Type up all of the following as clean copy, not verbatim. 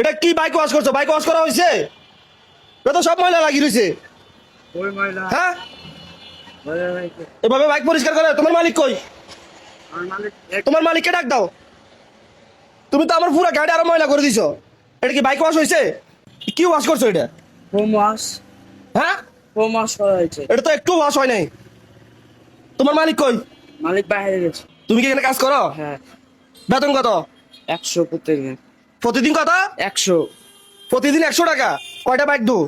এটা কি bike wash করছো? বাইক ওয়াশ করা হয়েছে? এটা তো সব ময়লা লাগি রয়েছে। ওই ময়লা হ্যাঁ, ময়লা হয়েছে। এভাবে বাইক পরিষ্কার করে? তোমার মালিক কই? আমার মালিক তোমার মালিককে ডাক দাও। তুমি তো আমার পুরো গাড়ি আরো ময়লা করে দিছো। এটা কি বাইক ওয়াশ হয়েছে? কি ওয়াশ করছো এটা? হোম ওয়াশ হ্যাঁ, করা হয়েছে। এটা তো একটু ওয়াশ হয় নাই। তোমার মালিক কই? মালিক বাইরে গেছে। তুমি কি এখানে কাজ করো? হ্যাঁ, বেতন কত? 100 প্রত্যেকদিন। প্রতিদিন কত? 100। প্রতিদিন 100 টাকা। কয়টা বাইক দো?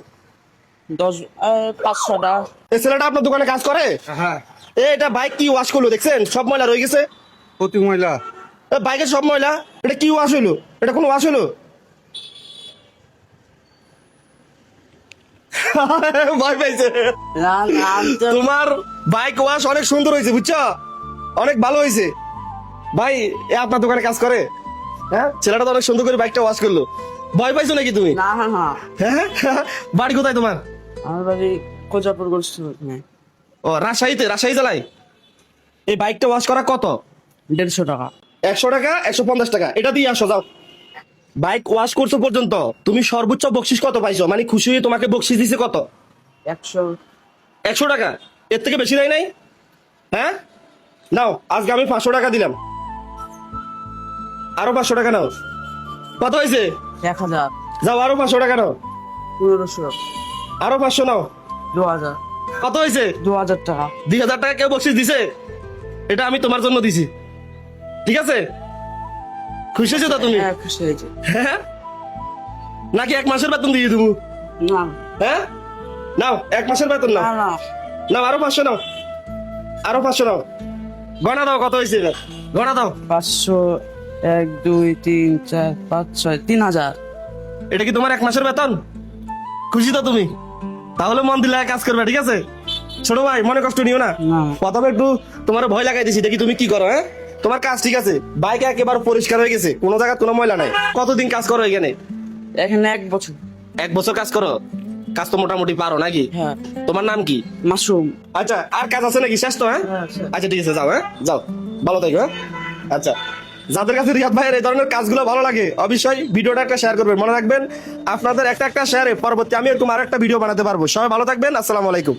500টা। এই ছেলেটা আপনার দোকানে কাজ করে? হ্যাঁ, এটা বাইক কি ওয়াশ করলো দেখছেন? সব ময়লা রয়ে গেছে। প্রতি মহিলা বাইকের সব ময়লা। এটা কি ওয়াশ হইলো? এটা কোন ওয়াশ হইলো? ভয় পাইছে। না না, আমি তো তোমার বাইক ওয়াশ অনেক সুন্দর হয়েছে, বুঝছো? অনেক ভালো হয়েছে। ভাই, এ আপনার দোকানে কাজ করে? হ্যাঁ, ছেলেটা তো অনেক সুন্দর করে বাইকটা ওয়াশ করলো। ভয় পাইছো নাকি তুমি? না না না, হ্যাঁ, বাড়ি কোথায় তোমার? আমার বাড়ি কোজাপুর গোলস। ও, রাজশাহীতে। রাজশাহী জেলায়। এই বাইকটা ওয়াশ করা কত? 150 টাকা। 100 টাকা, 150 টাকা। এটা দিয়ে আসো, যাও। বাইক ওয়াশ করছো পর্যন্ত তুমি সর্বোচ্চ বকশিস কত পাইছো? মানে খুশি হয়ে তোমাকে বকশিস দিছে কত? 100। 100 টাকা? এর থেকে বেশি দেয় নাই? হ্যাঁ, নাও, আজকে আমি 500 টাকা দিলাম। আরো 500 টাকা নাও। কত হয়েছে? 1000। যাও, আরো 500 টাকা নাও। 1500। আরো 500 নাও। 2000। কত হয়েছে? 2000 টাকা। 2000 টাকা কেউ বকশিস দিছে? এটা আমি তোমার জন্য দিছি। ঠিক আছে? খুশি হয়েছো তো তুমি? হ্যাঁ, খুশি হয়েছে। হ্যাঁ, নাকি 1 মাসের বেতন দিয়ে দেবো? না হ্যাঁ, নাও, 1 মাসের বেতন নাও। না না, নাও, আরো 500 নাও। আরো 500 নাও। গণা দাও, কত হয়েছে এবার? গণা দাও। 500। 1 2 3 4 5 6 3000। এটা কি তোমার 1 মাসের বেতন? খুশি তো তুমি? তাহলে মন দিলে কাজ করবে, ঠিক আছে? ছোট ভাই, মনে কষ্ট নিও না। না। প্রথমে একটু তোমার ভয় লাগাই দিছি, দেখি তুমি কি করো। হ্যাঁ, তোমার কাজ ঠিক আছে। বাইক একেবারে পরিষ্কার হয়ে গেছে, কোনো জায়গায় কোনো ময়লা নাই। কতদিন কাজ করো এখানে? এখানে 1 বছর। 1 বছর কাজ করো? কাজ তো মোটামুটি পারো নাকি? হ্যাঁ। তোমার নাম কি? মাশরুম। আচ্ছা, আর কাজ আছে নাকি? শেষ তো? হ্যাঁ, হ্যাঁ, শেষ। আচ্ছা, ঠিক আছে, যাও। হ্যাঁ, যাও, ভালো থাকো। হ্যাঁ, আচ্ছা। যাদের কাছে রিয়াদ ভাইয়ের এই ধরনের কাজগুলো ভালো লাগে, অবশ্যই ভিডিওটা একটা শেয়ার করবেন। মনে রাখবেন, আপনাদের একটা শেয়ারে পরবর্তী আমি এরকম আরেকটা ভিডিও বানাতে পারবো। সবাই ভালো থাকবেন। আসসালামু আলাইকুম।